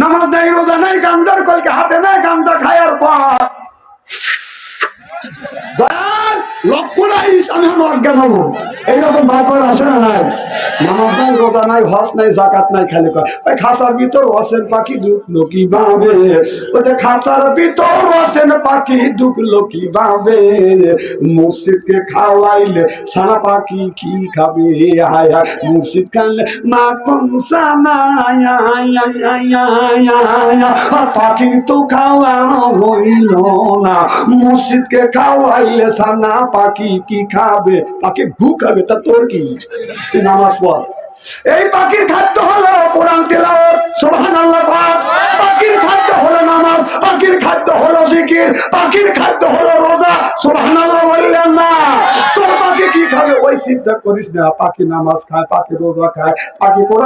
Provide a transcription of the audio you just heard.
নামাজ নাই, রোজা নাই, গাঞ্জার কলকে হাতে নাই, গাঞ্জা খায় আর কয় লক্ষ্য নাই, আমি অজ্ঞান হবো। এইরকম ব্যাপার আছে না নাই? নামাজ নাই, রোজা নাই, হজ নাই, জাকাত নাই, খালি কয় ওই খাঁচার ভিতর অসেন পাখি ঢুকলো কিভাবে, ওই যে খাঁচার ভিতর অসেন পাখি ঢুকলো কিভাবে, মসজিদকে খাওয়াইলে সানা পাখি কি খাবে, হায় হায় মসজিদ খাইলে না কমসা নাই, পাখি তো খাওয়া হইল না, মসজিদকে খাওয়াইলে সানা পাখি কি খাবে, পাখি গু খাবে, তা তোর কি? তুই নামাজ পড়। এই পাখির খাদ্য হলো কোরআন তিলাওয়াত, সুবহানাল্লাহ। পাখির খাদ্য হলো নামাজ, পাখির খাদ্য হলো জিকির, পাখির খাদ্য হলো রোজা, সুবহানাল্লাহ বললেন না? তোর পাখি কি খাবে ওই চিন্তা করিস না। পাখি নামাজ খায়, পাখি রোজা খায়, পাখি কোরআন